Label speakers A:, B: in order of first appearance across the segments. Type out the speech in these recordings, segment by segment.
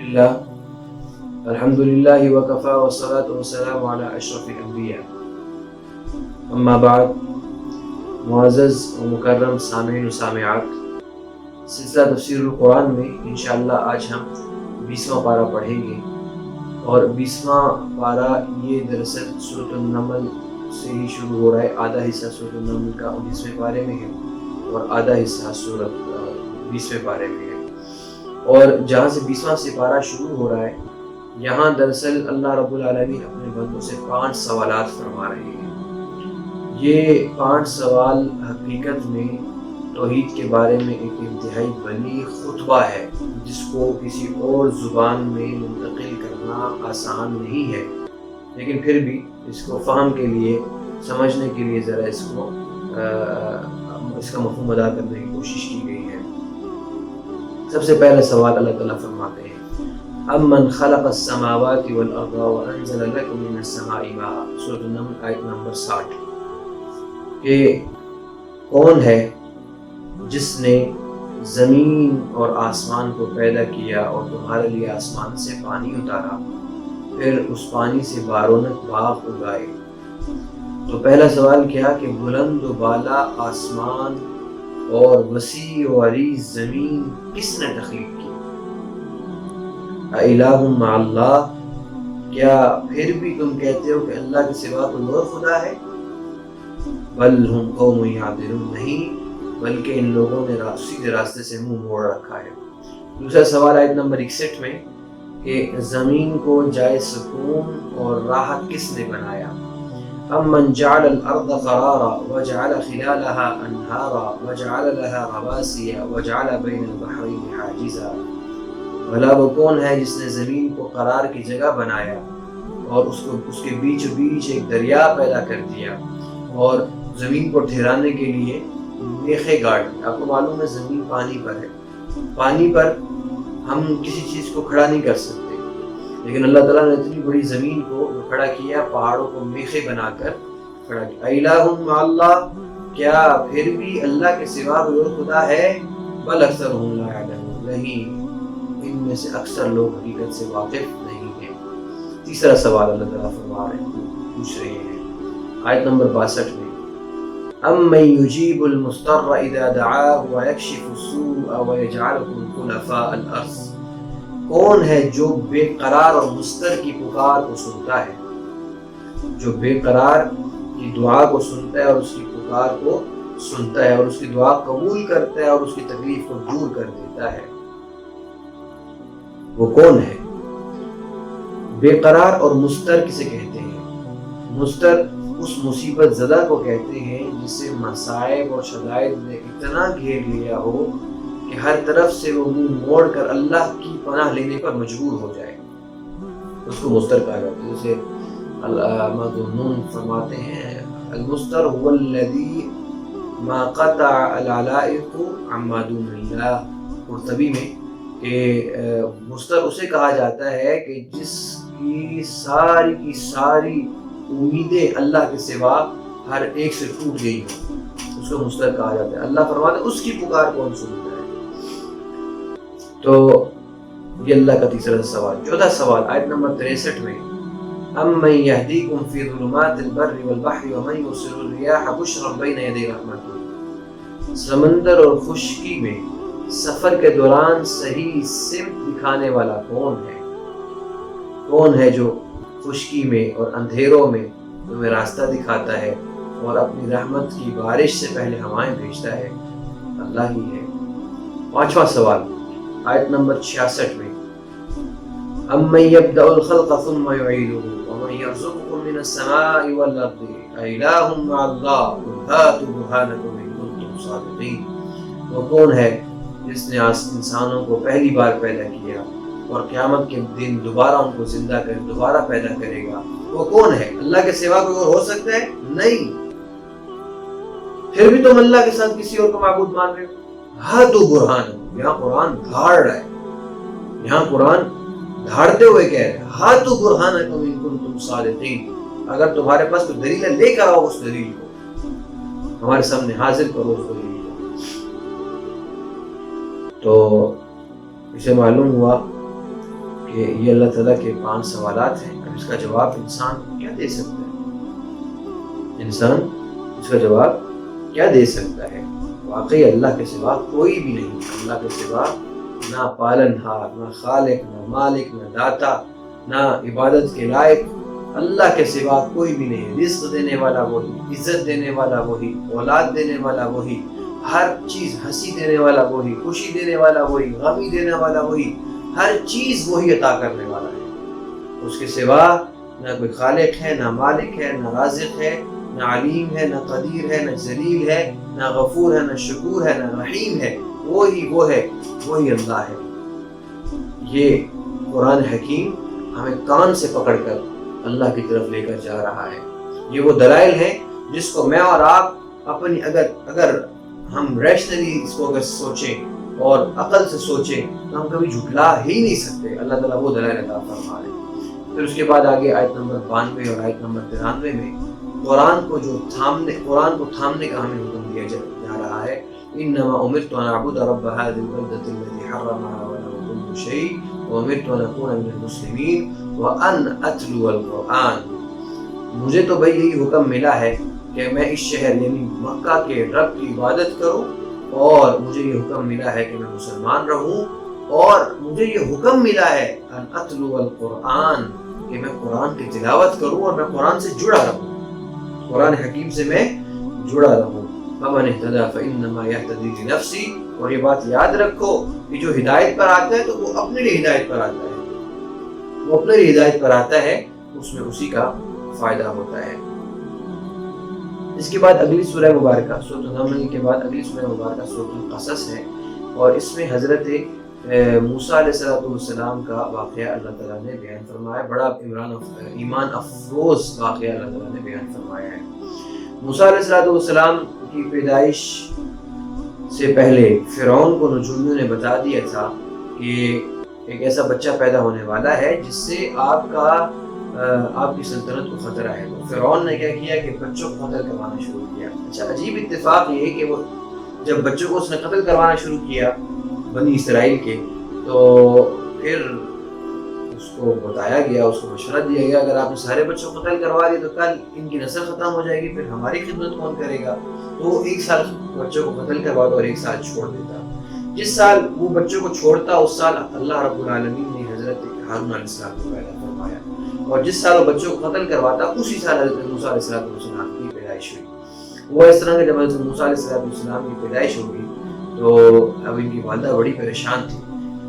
A: للہ الحمد للہ وکفا والصلاۃ والسلام علی اشرف الانبیاء اما بعد. معزز و مکرم سامعین و سامعات، سلسلہ تفسیر القرآن میں انشاءاللہ آج ہم 20واں پارہ پڑھیں گے، اور 20واں پارہ یہ دراصل سورۃ النمل سے ہی شروع ہو رہا ہے. آدھا حصہ سورۃ النمل کا 19ویں پارے میں ہے اور آدھا حصہ سورۃ 20ویں پارے میں ہے. اور جہاں سے 20واں سپارہ شروع ہو رہا ہے، یہاں دراصل اللہ رب العالمین اپنے بندوں سے 5 سوالات فرما رہے ہیں. یہ 5 سوال حقیقت میں توحید کے بارے میں ایک انتہائی بلیغ خطبہ ہے، جس کو کسی اور زبان میں منتقل کرنا آسان نہیں ہے، لیکن پھر بھی اس کو فہم کے لیے، سمجھنے کے لیے ذرا اس کا مفہوم ادا کرنے کی کوشش کی گئی ہے. سب سے پہلا سوال اللہ تعالیٰ فرماتے ہیں امن خلق السماوات والارض وانزل لكم من السماء ماء، سورۃ النمل آیت نمبر 60، کہ کون ہے جس نے زمین اور آسمان کو پیدا کیا اور تمہارے لیے آسمان سے پانی اتارا، پھر اس پانی سے بارونق باغ اگائے. تو پہلا سوال کیا کہ بلند و بالا آسمان اور وسیع و عریض زمین کس نے تخلیق کی؟ اِلٰہٌ مع اللہ، کیا پھر بھی تم کہتے ہو کہ اللہ کے سوا کوئی اور خدا ہے؟ بل ہم قوم یعدلون، نہیں بلکہ ان لوگوں نے سیدھے راستے سے منہ موڑ رکھا ہے. دوسرا سوال آیت نمبر 61 میں کہ زمین کو جائے سکون اور راحت کس نے بنایا؟ امن جعل الارض قرارا وجعل خلالها انہارا وجعل لها رواسي وجعل بین البحرین حاجزا، بھلا وہ کون ہے جس نے زمین کو قرار کی جگہ بنایا اور اس کے بیچ بیچ ایک دریا پیدا کر دیا اور زمین کو ٹھہرانے کے لیے میخیں گاڑ دی. آپ کو معلوم ہے زمین پانی پر ہے، پانی پر ہم کسی چیز کو کھڑا نہیں کر سکتے، لیکن اللہ تعالیٰ نے اتنی بڑی زمین کو کھڑا کیا، پہاڑوں کو میخیں بنا کر کھڑا کیا. الٰہ مع اللہ، کیا پھر بھی اللہ کے سوا کوئی اور خدا ہے؟ بل اکثرهم لا یعلمون، نہیں ان میں سے اکثر لوگ حقیقت سے واقف نہیں ہیں. تیسرا سوال اللہ تعالیٰ فرما رہے ہیں، پوچھ رہے ہیں آیت نمبر 62 میں امن یجیب المضطر اذا دعاہ ویکشف السوء ویجعلکم خلفاء الارض، کون ہے جو بے قرار اور مضطر کی پکار کو سنتا ہے، جو بے قرار کی دعا کو سنتا ہے اور اس کی پکار کو سنتا ہے اور اس کی دعا قبول کرتا ہے اور اس کی تکلیف کو دور کر دیتا ہے؟ وہ کون ہے؟ بے قرار اور مضطر کسے کہتے ہیں؟ مضطر اس مصیبت زدہ کو کہتے ہیں جسے مصائب اور شدائد نے اتنا گھیر لیا ہو کہ ہر طرف سے وہ منہ موڑ کر اللہ کی پناہ لینے پر مجبور ہو جائے، اس کو مضطر کہا جاتا ہے. جسے علامہ ذوالنون فرماتے ہیں المضطر هو الذي ما قطع العلائق عما دون اللہ، قرطبی میں، کہ مضطر اسے کہا جاتا ہے کہ جس کی ساری امیدیں اللہ کے سوا ہر ایک سے ٹوٹ گئی ہوں، اس کو مضطر کہا جاتا ہے. اللہ فرماتا ہے اس کی پکار کون سنتا ہے؟ تو یہ اللہ کا تیسرا سوال. چوتھا سوال آیت نمبر 63 میں امن یہدیکم فی ظلمات البر والبحر ومن یرسل الریاح بشرا بین یدی رحمتہ، سمندر اور خشکی میں سفر کے دوران صحیح سمت دکھانے والا کون ہے؟ کون ہے جو خشکی میں اور اندھیروں میں تمہیں راستہ دکھاتا ہے اور اپنی رحمت کی بارش سے پہلے ہوائیں بھیجتا ہے؟ اللہ ہی ہے. پانچواں سوال آیت نمبر 66 میں امن یبدأ الخلق ثم یعیدہ ومن یرزقکم من السماء والارض اِلٰہ مع اللہ قل ہاتوا برہانکم ان کنتم صادقین، وہ کون ہے جس نے انسانوں کو پہلی بار پیدا کیا اور قیامت کے دن دوبارہ ان کو زندہ کر دوبارہ پیدا کرے گا؟ وہ کون ہے؟ اللہ کے سوا کوئی اور ہو سکتا ہے؟ نہیں. پھر بھی تم اللہ کے ساتھ کسی اور کو معبود مان رہے ہو. ہاتوا برہانکم، یہاں قرآن دھاڑ رہا ہے، یہاں قرآن دھاڑتے ہوئے کہہ رہے ہیں ہاتوا برہانکم ان کنتم صادقین، اگر تمہارے پاس کوئی دلیل ہے لے کر آؤ، اس دلیل کو ہمارے سامنے حاضر کرو، اس دلیل کو. تو اسے معلوم ہوا کہ یہ اللہ تعالیٰ کے 5 سوالات ہیں، اب اس کا جواب انسان کیا دے سکتا ہے؟ انسان اس کا جواب کیا دے سکتا ہے؟ واقعی اللہ کے سوا کوئی بھی نہیں، اللہ کے سوا نہ پالن ہار، نہ خالق، نہ مالک، نہ داتا، نہ عبادت کے لائق، اللہ کے سوا کوئی بھی نہیں۔ رزق دینے والا وہی، عزت دینے والا وہی، اولاد دینے والا وہی، ہر چیز، ہنسی دینے والا وہی، خوشی دینے والا وہی، غمی دینے والا وہی، ہر چیز وہی عطا کرنے والا ہے۔ اس کے سوا نہ کوئی خالق ہے، نہ مالک ہے، نہ رازق ہے، نہ علیم ہے، نہ قدیر ہے، نہ جلیل ہے، نہ غفور ہے، نہ شکور ہے، نہ رحیم ہے۔ وہی وہ ہے، وہی اللہ ہے۔ یہ قرآن حکیم ہمیں کان سے پکڑ کر اللہ کی طرف لے کر جا رہا ہے۔ یہ وہ دلائل ہیں جس کو میں اور آپ اپنی اگر ہم ریشنلی اس کو اگر سوچیں اور عقل سے سوچیں تو ہم کبھی جھٹلا ہی نہیں سکتے۔ اللہ تعالیٰ وہ دلائل عطا فرما رہے ہیں۔ پھر اس کے بعد آگے آیت نمبر 92 اور آیت نمبر 93 میں قرآن کو تھامنے کا ہمیں حکم دیا جا رہا ہے۔ انما امرت ان اعبد رب هذه البلدة الذي حرمها وله كل شيء وامرت ان اكون من المسلمين وان اتلو القرآن۔ مجھے تو بھائی یہی حکم ملا ہے کہ میں اس شہر یعنی مکہ کے رب کی عبادت کروں، اور مجھے یہ حکم ملا ہے کہ میں مسلمان رہوں، اور مجھے یہ حکم ملا ہے ان اتلو القرآن کہ میں قرآن کی تلاوت کروں اور میں قرآن سے جڑا رہوں، قرآن حکیم سے میں جڑا رہوں۔ فمن اهتدى فانما يهتدي لنفسه، اور یہ بات یاد رکھو کہ جو ہدایت پر آتا ہے تو وہ اپنے لیے ہدایت پر آتا ہے، وہ اپنے لیے ہدایت پر آتا ہے، اس میں اسی کا فائدہ ہوتا ہے۔ اس کے بعد اگلی سورہ مبارکہ سورۃ النمل کے بعد اگلی سورہ مبارکہ سورۃ القصص ہے، اور اس میں حضرت موسیٰ علیہ السلام کا واقعہ اللہ تعالیٰ نے بیان فرمایا۔ بڑا ایمان افروز واقعہ اللہ تعالیٰ نے بیان فرمایا ہے۔ موسیٰ علیہ السلام کی پیدائش سے پہلے فرعون کو نجومیوں نے بتا دیا تھا کہ ایک ایسا بچہ پیدا ہونے والا ہے جس سے آپ کی سلطنت کو خطرہ ہے۔ تو فرعون نے کیا کیا کہ بچوں کو قتل کروانا شروع کیا۔ اچھا، عجیب اتفاق یہ کہ وہ جب بچوں کو اس نے قتل کروانا شروع کیا بنی اسرائیل کے، تو پھر اس کو بتایا گیا، اس کو مشورہ دیا گیا اگر آپ نے سارے بچوں کو قتل کروا دیے تو کل ان کی نسل ختم ہو جائے گی، پھر ہماری خدمت کون کرے گا؟ تو 1 سال بچوں کو قتل کروا دو اور 1 سال چھوڑ دیتا۔ جس سال وہ بچوں کو چھوڑتا اس سال اللہ رب العالمین نے حضرت ہارون علیہ السلام کو پیدا فرمایا، اور جس سال وہ بچوں کو قتل کرواتا اسی سال حضرت موسیٰ علیہ السلام کی پیدائش ہوئی۔ وہ اس طرح کہ جب حضرت موسیٰ علیہ السلام کی پیدائش ہوگی تو اب ان کی والدہ بڑی پریشان تھی،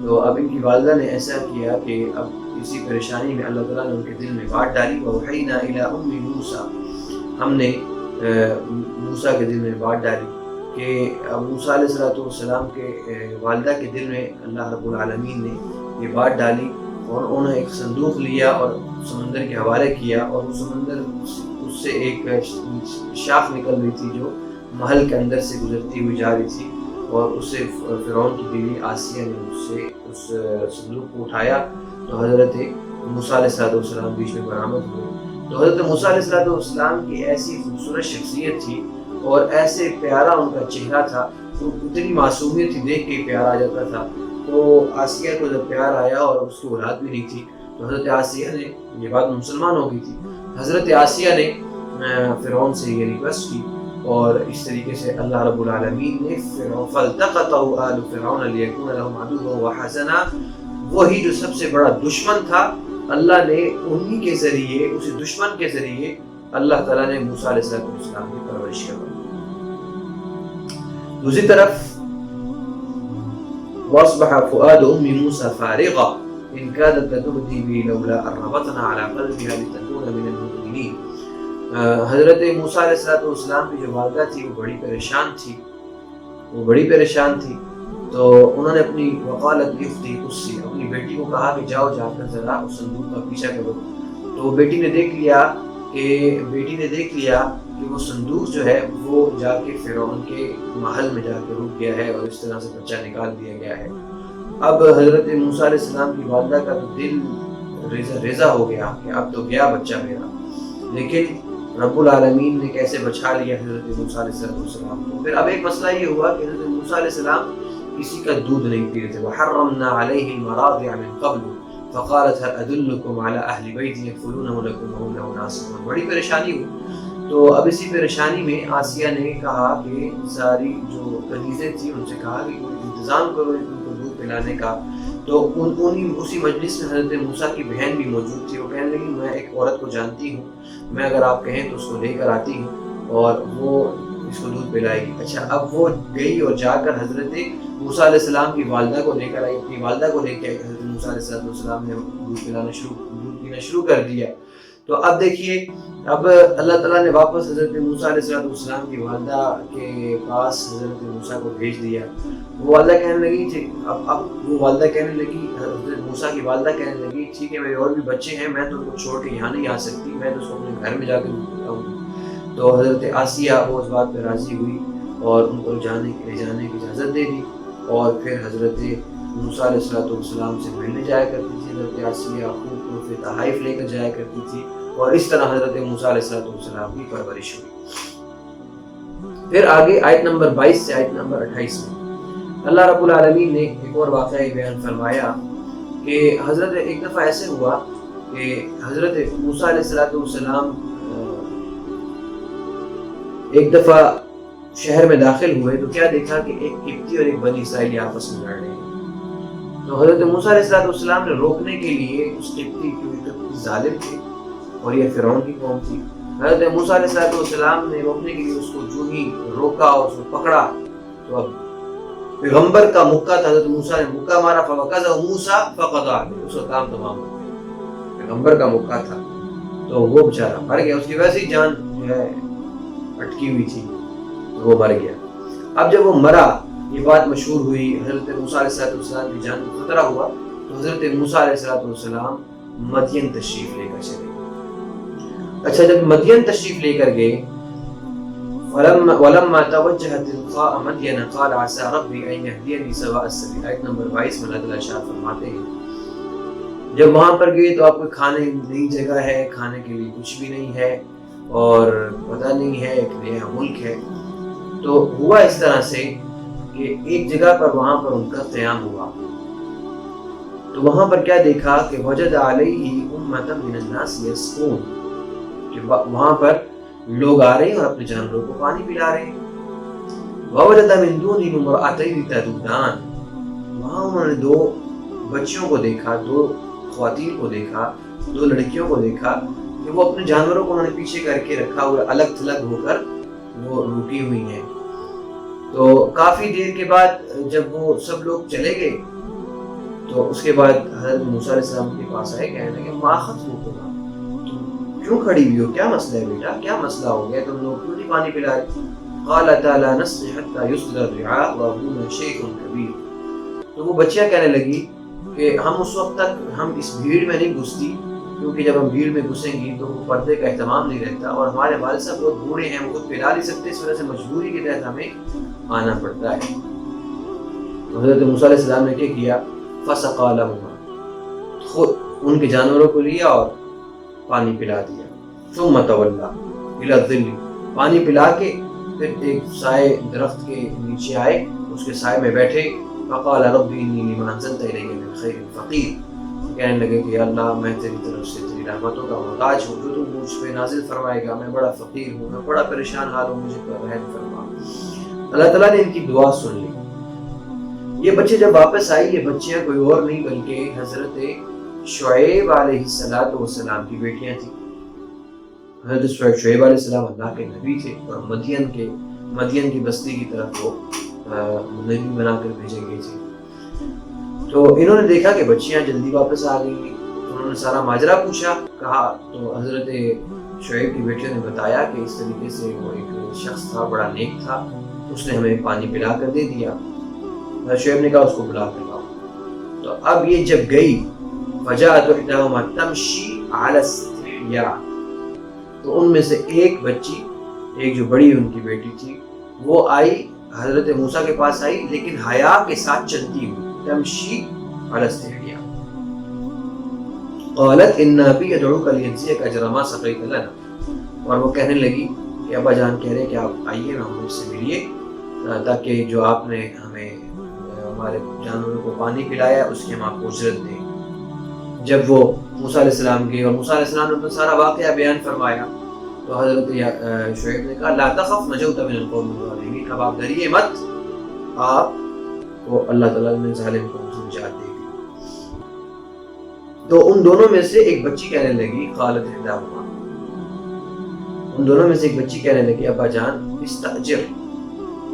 A: تو اب ان کی والدہ نے ایسا کیا کہ اب اسی پریشانی میں اللہ تعالیٰ نے ان کے دل میں بات ڈالی۔ وَأَوْحَيْنَا إِلَىٰ أُمِّ مُوسَىٰ، ہم نے موسیٰ کے دل میں بات ڈالی کہ موسیٰ علیہ السلام کے والدہ کے دل میں اللہ رب العالمین نے یہ بات ڈالی، اور انہوں نے ایک صندوق لیا اور سمندر کے حوالے کیا، اور وہ سمندر اس سے ایک شاخ نکل رہی تھی جو محل کے اندر سے گزرتی ہوئی جا رہی تھی، اور اسے فرعون کی بیوی آسیہ نے اس صندوق کو اٹھایا، تو حضرت موسیٰ علیہ السلام بیچ میں برآمد ہوئے۔ تو حضرت موسیٰ علیہ السلام کی ایسی خوبصورت شخصیت تھی اور ایسے پیارا ان کا چہرہ تھا، تو اتنی معصومیت تھی، دیکھ کے پیار آ جاتا تھا۔ تو آسیہ کو جب پیار آیا اور اس کی اولاد بھی نہیں تھی، تو حضرت آسیہ نے، یہ بات مسلمان ہو گئی تھی، حضرت آسیہ نے فرعون سے یہ ریکویسٹ کی، اور اس طریقے سے اللہ رب العالمین نے فَالْتَقَطَهُ آلُ فِرْعَوْنَ لِيَكُونَ لَهُمْ عَدُوًّا وَحَزَنًا، وہی جو سب سے بڑا دشمن تھا، اللہ نے انہی کے ذریعے، اسی دشمن کے ذریعے اللہ تعالیٰ نے موسیٰ علیہ السلام کی پرورش کروائی۔ دوسری طرف وَأَصْبَحَ فُؤَادُ أُمِّ مُوسَىٰ فَارِغًا إِنْ كَادَتْ لَتُبْدِي بِهِ لَوْلَا أَن رَّبَطْنَا عَلَىٰ قَلْبِهَا لِتَكُونَ مِنَ الْمُؤْمِنِينَ۔ حضرت موسیٰ علیہ السلام کی جو والدہ تھی وہ بڑی پریشان تھی، تو انہوں نے اپنی وقالت لأختی قصی، اپنی بیٹی کو کہا کہ جاؤ جا کر ذرا اس صندوق کا پیچھا کرو۔ تو بیٹی نے دیکھ لیا کہ وہ صندوق جو ہے وہ جا کے فرعون کے محل میں جا کے رک گیا ہے، اور اس طرح سے بچہ نکال دیا گیا ہے۔ اب حضرت موسیٰ علیہ السلام کی والدہ کا تو دل ریزہ ہو گیا کہ اب تو گیا بچہ میرا، لیکن رب العالمین نے کیسے بچا لیا حضرت موسیٰ علیہ السلام کو۔ پھر اب ایک مسئلہ یہ ہوا کہ حضرت موسیٰ علیہ السلام کسی کا دودھ نہیں پی رہے تھے۔ وَحَرَّمْنَا عَلَيْهِ الْمَرَاضِعَ مِن قَبْلُ، فقالت هل ادلكم على اهل بيت يكفلونه لكم وهم له ناصحون. بڑی پریشانی ہوئی. تو اب اسی پریشانی میں آسیہ نے کہا کہ ساری جو کنیزیں تھیں ان سے کہا کہ انتظام کرو ان کو دودھ پلانے کا. تو اسی مجلس میں حضرت موسیٰ کی بہن بھی موجود تھی. وہ کہنے لگی میں ایک عورت کو جانتی ہوں, میں اگر آپ کہیں تو اس کو لے کر آتی ہوں اور وہ اس کو دودھ پلائے گی. اچھا, اب وہ گئی اور جا کر حضرت موسیٰ علیہ السلام کی والدہ کو لے کر آئی, اپنی والدہ کو لے کے آئی. حضرت موسیٰ علیہ السلام نے دودھ پینا شروع کر دیا. تو اب دیکھیے, اب اللہ تعالیٰ نے واپس حضرت موسیٰ علیہ السلام کی والدہ کے پاس حضرت موسیٰ کو بھیج دیا. وہ والدہ کہنے لگی اب وہ والدہ کہنے لگی, حضرت موسیٰ کی والدہ کہنے لگی ٹھیک ہے میرے اور بھی بچے ہیں, میں تو ان کو چھوڑ کے یہاں نہیں آ سکتی, میں تو اس کو اپنے گھر میں جا کے رہوں گی. تو حضرت آسیہ وہ اس بات پہ راضی ہوئی اور ان کو لے جانے کی اجازت دے دی. اور پھر حضرت موسیٰ علیہ السلام سے ملنے جایا کرتی تھی حضرت آسیہ, خوب تحائف لے کر جایا کرتی تھی. اور اس طرح حضرت موسیٰ علیہ السلام کی پرورش ہوئی. پھر آگے آیت نمبر 22 سے آیت نمبر 28 میں اللہ رب العالمین نے ایک اور واقعہ بیان فرمایا کہ حضرت ایک دفعہ ایسے ہوا کہ حضرت موسیٰ علیہ السلام ایک دفعہ شہر میں داخل ہوئے تو کیا دیکھا کہ ایک قبطی اور ایک بنی اسرائیلی آپس میں لڑ رہے ہیں. تو حضرت موسیٰ علیہ السلام نے روکنے کے لیے اس قبطی کیونکہ ظالم تھے اور یہ فرعون کی قوم تھی, حضرت موسیٰ علیہ السلام نے روکنے کے لیے اس کو جو ہی روکا اور اس کو پکڑا تو اب پیغمبر کا مکہ تھا, حضرت موسیٰ نے مکہ مارا فوقذہ موسیٰ فقضى علیہ, اس کا کام تمام ہو گیا. پیغمبر کا مکہ تھا تو وہ بیچارہ مر گیا, اس کی ویسے ہی جان جو ہے اٹکی ہوئی تھی تو وہ مر گیا. اب جب وہ مرا یہ بات مشہور ہوئی, حضرت موسیٰ علیہ السلام کی جان کو خطرہ ہوا تو حضرت موسیٰ علیہ السلام مدین تشریف لے کر چلے. اچھا, جب مدین تشریف لے کر گئے وَلَمَّا تَوَجَّهَ تِلْقَاءَ مَدْيَنَ قَالَ عَسَىٰ رَبِّي أَن يَهْدِيَنِي سَوَاءَ السَّبِيلِ. آیت نمبر 22 میں اللہ تعالیٰ ارشاد فرماتے ہیں جب وہاں پر گئے تو آپ کو کھانے نئی جگہ ہے, کھانے کے لیے کچھ بھی نہیں ہے اور پتہ نہیں ہے, ایک نیا ملک ہے. تو ہوا اس طرح سے کہ ایک جگہ پر وہاں پر ان کا قیام ہوا تو وہاں پر کیا دیکھا کہ وجد علیہ امۃ من الناس یسقون, کہ وہاں پر لوگ آ رہے ہیں اور اپنے جانوروں کو پانی پلا رہے ہیں. ووجد من دونہم امرأتین تذودان, وہاں انہوں نے دو بچیوں کو دیکھا, دو خواتین کو دیکھا, دو لڑکیوں کو دیکھا کہ وہ اپنے جانوروں کو انہوں نے پیچھے کر کے رکھا ہوا, الگ تھلگ ہو کر وہ رکی ہوئی ہیں. تو کافی دیر کے بعد جب وہ سب لوگ چلے گئے تو اس کے بعد حضرت موسیٰ علیہ السلام کے پاس آئے, کہنے لگے ما خطبکما, تم کیوں کھڑی ہوئی ہو, کیا مسئلہ ہے بیٹا, کیا مسئلہ ہو گیا, تم لوگ کیوں نہیں پانی پلا رہے؟ قالتا لا نسقي حتى يصدر الرعاء وابونا شيخ كبير. تو وہ بچیاں کہنے لگی کہ ہم اس وقت تک ہم اس بھیڑ میں نہیں گھستی کیونکہ جب ہم بھیڑ میں گھسیں گی تو وہ پردے کا اہتمام نہیں رہتا اور ہمارے والد صاحب بہت بوڑھے ہیں, وہ خود پلا نہیں سکتے, اس وجہ سے مجبوری کے تحت ہمیں آنا پڑتا ہے. تو حضرت موسیٰ علیہ السلام نے کیا کیا, فسقى لهما, خود ان کے جانوروں کو لیا اور پانی پلا دیا. ثم تولى الى الظل, پانی پلا کے پھر ایک سائے درخت کے نیچے آئے, اس کے سائے میں بیٹھے. فقال ربی انی لما انزلت الی من خیر فقیر, کہنے لگے کہ اللہ میں تیری طرف سے تیری رحمتوں کا محتاج ہوں, جو تو مجھ پہ نازل فرمائے گا, میں بڑا فقیر ہوں, میں بڑا پریشان حال ہوں, مجھے پر رحم فرما. اللہ تعالیٰ نے ان کی دعا سن لی. یہ بچے جب واپس آئی, یہ بچیاں کوئی اور نہیں بلکہ حضرت شعیب علیہ السلام کی بیٹیاں تھیں. حضرت شعیب علیہ السلام اللہ کے نبی تھے اور مدین کی بستی کی طرف وہ نبی بنا کر بھیجے گئے تھے. تو انہوں نے دیکھا کہ بچیاں جلدی واپس آ گئی, انہوں نے سارا ماجرا پوچھا, کہا تو حضرت شعیب کی بیٹیوں نے بتایا کہ اس طریقے سے وہ ایک شخص تھا, بڑا نیک تھا, اس نے ہمیں پانی پلا کر دے دیا. شعیب نے کہا اس کو بلا کر لاؤ. تو اب یہ جب گئی فجاءت احداہما تمشی علی استحیاء, تو ان میں سے ایک بچی, ایک جو بڑی ان کی بیٹی تھی, وہ آئی حضرت موسیٰ کے پاس آئی لیکن حیا کے ساتھ چلتی ہوئی. تمشی علی استحیاء. قالت ان ابی یدعوک لیجزیک اجر ما سقیت لنا, اور وہ کہنے لگی کہ ابا جان کہہ رہے کہ آپ آئیے نا, مجھ سے ملیے تاکہ جو آپ نے ہمیں ہمارے جانوروں کو پانی پلایا اس کی ہم آپ کو اجرت دیں. جب وہ موسیٰ علیہ السلام کے اور موسیٰ علیہ السلام نے تو سارا واقعہ بیان فرمایا تو حضرت شعیب نے کہا لا تخف نجوت من القوم الظالمین، اب آپ ڈریے مت، آپ کو اللہ تعالیٰ نے ظالم قوم سے نجات دے گی۔ تو ان دونوں میں سے ایک بچی کہنے لگی قالت احداہما، ان دونوں میں سے ایک بچی کہنے لگی ابا جان استاجر،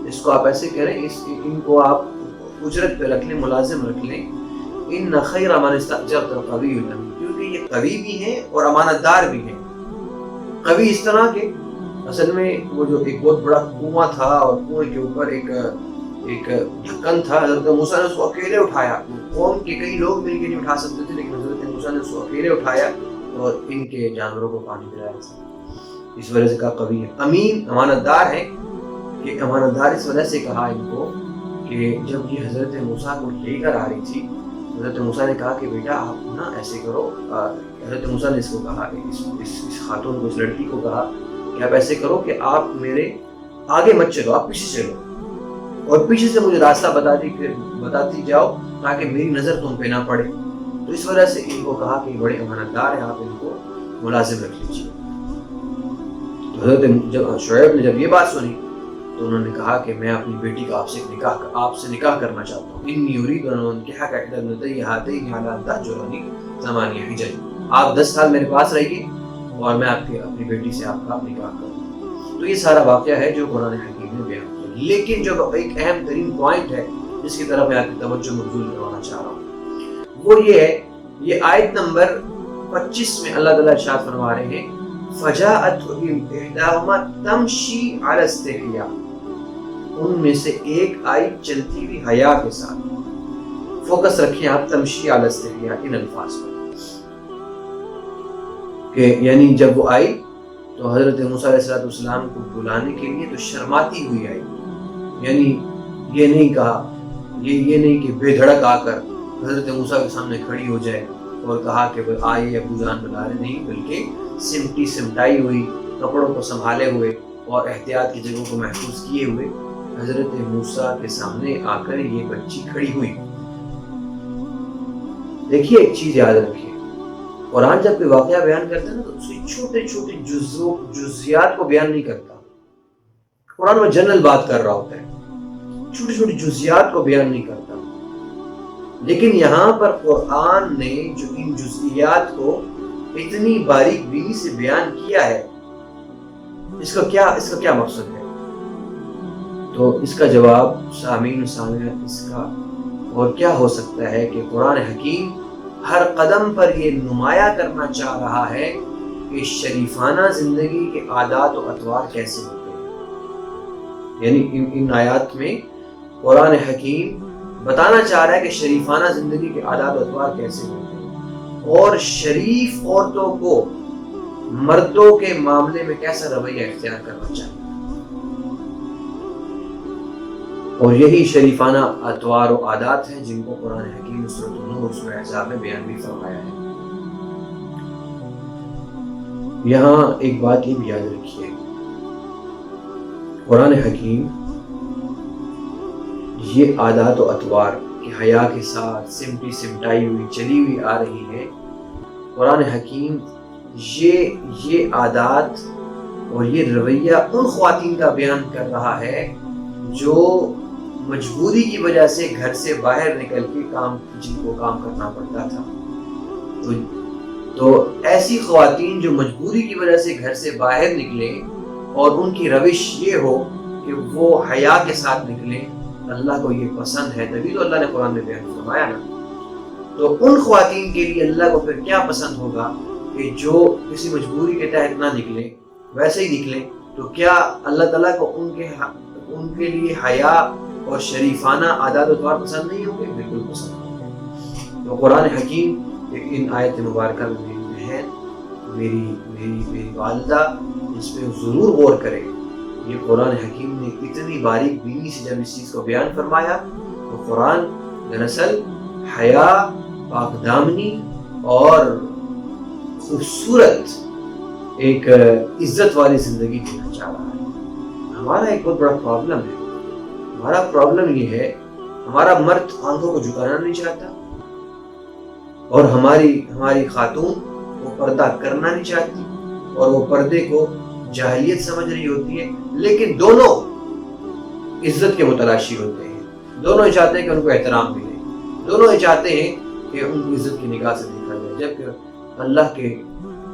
A: اس کو آپ ایسے کریں، ان کو آپ اجرت پہ رکھ لیں، ملازم رکھ لیں، ان خیر من استاجرت القوی الامین، کیونکہ یہ قوی بھی ہیں اور امانت دار بھی ہیں۔ قوی اس طرح کے اصل میں وہ جو ایک بہت بڑا کنواں تھا اور کنویں کے اوپر ایک ڈھکن تھا، حضرت موسیٰ نے اس کو اکیلے اٹھایا، قوم کے کئی لوگ مل کے نہیں اٹھا سکتے تھے، لیکن حضرت موسیٰ نے اس کو اکیلے اٹھایا اور ان کے جانوروں کو پانی پلایا، اس وجہ سے کہا قوی ہے۔ امین امانت دار ہے، کہ امانت دار اس وجہ سے کہا ان کو کہ جب یہ حضرت موسیٰ کو لے کر آ رہی تھی، حضرت موسیٰ نے کہا کہ بیٹا آپ نا ایسے کرو، حضرت موسیٰ نے اس کو کہا، اس خاتون کو، اس لڑکی کو کہا کہ آپ ایسے کرو کہ آپ میرے آگے مت چلو، آپ پیچھے چلو اور پیچھے سے مجھے راستہ بتاتی جاؤ تاکہ میری نظر تم پہ نہ پڑے۔ تو اس وجہ سے ان کو کہا کہ بڑے امانت دار ہیں، آپ ان کو ملازم رکھ لیجیے۔ تو حضرت شعیب نے جب یہ بات سنی تو انہوں نے کہا کہ میں اپنی بیٹی کا آپ سے نکاح کرنا چاہتا ہوں، انی اريد ان انكحك احدى ابنتي هاتين على ان تأجرني 8 حجج، آپ 10 سال میرے پاس رہیے اور میں اپنی بیٹی سے آپ کا نکاح کروں۔ تو یہ سارا واقعہ ہے جو قرآن حکیم نے بیان کیا، لیکن جو ایک اہم ترین پوائنٹ ہے جس کی طرف میں آپ کی توجہ مبذول کروانا چاہ رہا ہوں وہ یہ ہے، یہ آیت نمبر 25 میں اللہ تعالیٰ ارشاد فرما رہے ہیں فجاءت احداہما تمشی علی استحیاء، ان میں سے ایک آئی چلتی ہوئی حیا کے ساتھ۔ فوکس رکھیں آپ تمشی علی استحیاء ان الفاظ پر، کہ یعنی جب وہ آئی تو حضرت موسیٰ علیہ السلام کو بلانے کے لیے تو شرماتی ہوئی آئی، یعنی یہ نہیں کہا، یہ نہیں کہ بے دھڑک آ کر حضرت موسیٰ کے سامنے کھڑی ہو جائے اور کہا کہ آئے ابو جان بلا رہے، نہیں، بلکہ سمٹی سمٹائی ہوئی، کپڑوں کو سنبھالے ہوئے اور احتیاط کی جگہوں کو محفوظ کیے ہوئے حضرت موسیٰ کے سامنے آ کر یہ بچی کھڑی ہوئی۔ دیکھیے ایک چیز یاد رکھیے، قرآن جب کوئی واقعہ بیان کرتا ہے نا تو اس کی چھوٹے چھوٹے جزیات کو بیان نہیں کرتا، قرآن میں جنرل بات کر رہا ہوتا ہے، چھوٹی چھوٹی جزیات کو بیان نہیں کرتا، لیکن یہاں پر قرآن نے جو ان جزیات کو اتنی باریک بینی سے بیان کیا ہے، اس کا کیا مقصد ہے؟ تو اس کا جواب سامعین و سامعات اس کا اور کیا ہو سکتا ہے کہ قرآن حکیم ہر قدم پر یہ نمایاں کرنا چاہ رہا ہے کہ شریفانہ زندگی کے عادات و اطوار کیسے ہوتے ہیں، یعنی ان آیات میں قرآن حکیم بتانا چاہ رہا ہے کہ شریفانہ زندگی کے عادات و اطوار کیسے ہوتے ہیں اور شریف عورتوں کو مردوں کے معاملے میں کیسا رویہ اختیار کرنا چاہیے، اور یہی شریفانہ اطوار و عادات ہیں جن کو قرآن حکیم سورۃ النور سورۃ احزاب میں بیان بھی فرمایا ہے۔ یہاں ایک بات یہ بھی یاد رکھیے، قرآن حکیم یہ عادات و اطوار کہ حیا کے ساتھ سمٹی سمٹائی ہوئی چلی ہوئی آ رہی ہے، قرآن حکیم یہ عادات اور یہ رویہ ان خواتین کا بیان کر رہا ہے جو مجبوری کی وجہ سے گھر سے باہر نکل کے جن کو کام کرنا پڑتا تھا، تو ایسی خواتین جو مجبوری کی وجہ سے گھر سے باہر نکلیں اور ان کی روش یہ ہو کہ وہ حیا کے ساتھ نکلیں، اللہ کو یہ پسند ہے، تبھی تو اللہ نے قرآن میں بیان فرمایا نا۔ تو ان خواتین کے لیے اللہ کو پھر کیا پسند ہوگا کہ جو کسی مجبوری کے تحت نہ نکلیں، ویسے ہی نکلیں، تو کیا اللہ تعالیٰ کو ان کے لیے حیا اور شریفانہ عادات و اطوار پسند نہیں ہوں گے؟ بالکل پسند ہوں گے۔ تو قرآن حکیم ان آیت مبارکہ میں میری بہن، میری والدہ اس پہ ضرور غور کرے۔ یہ قرآن حکیم نے اتنی باریک بینی سے جب اس چیز کو بیان فرمایا تو قرآن دراصل حیا، پاک دامنی اور خوبصورت ایک عزت والی زندگی جینا چاہ رہا ہے۔ ہمارا ایک بہت بڑا پرابلم ہے، ہمارا پرابلم یہ ہے ہمارا مرد آنکھوں کو جھکانا نہیں چاہتا، اور ہماری خاتون وہ پردہ کرنا نہیں چاہتی اور وہ پردے کو جاہلیت سمجھ رہی ہوتی ہے، لیکن دونوں عزت کے متلاشی ہوتے ہیں، دونوں چاہتے ہیں کہ ان کو احترام ملے، دونوں چاہتے ہیں کہ ان کو عزت کی نگاہ سے دیکھا جائے، جبکہ اللہ کے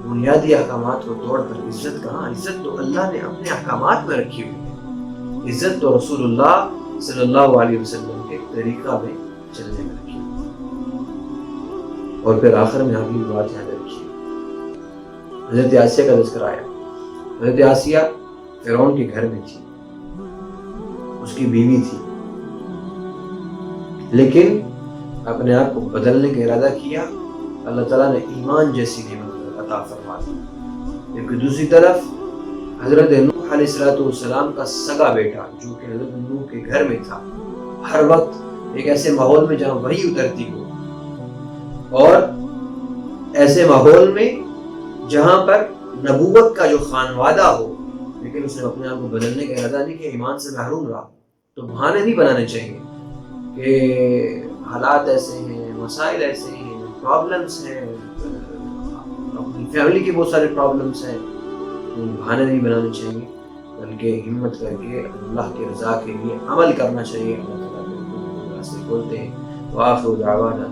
A: بنیادی احکامات کو توڑ کر عزت کہاں؟ عزت تو اللہ نے اپنے احکامات میں رکھی ہوئی ہے، عزت تو رسول اللہ صلی اللہ علیہ وسلم کے طریقہ میں چلنے میں رکھی ہوئی ہے۔ اور پھر آخر میں اگلی بات یاد رکھیے، حضرت آسیہ کا ذکر آیا۔ حضرت آسیہ فرعون کے گھر میں تھی، اس کی بیوی تھی، لیکن اپنے آپ کو بدلنے کا ارادہ کیا، اللہ تعالیٰ نے ایمان جیسی نعمت عطا فرما دی۔ جبکہ دوسری طرف حضرت نوح علیہ السلام کا سگا بیٹا جو کہ حضرت نوح کے گھر میں تھا، ہر وقت ایک ایسے ماحول میں جہاں وحی اترتی ہو اور ایسے ماحول میں جہاں پر نبوت کا جو خانوادہ ہو، لیکن اس نے اپنے آپ کو بدلنے کا ارادہ نہیں کیا، ایمان سے محروم رہا۔ تو بہانے نہیں بنانے چاہیے کہ حالات ایسے ہیں، مسائل ایسے ہیں، پرابلمس ہیں، اپنی فیملی کے بہت سارے پرابلمس ہیں، بہانے نہیں بنانے چاہیے، بلکہ ہمت کر کے اللہ کی رضا کے لیے عمل کرنا چاہیے۔ اللہ تعالیٰ کو راستے کھولتے ہیں۔ وآخر دعوانا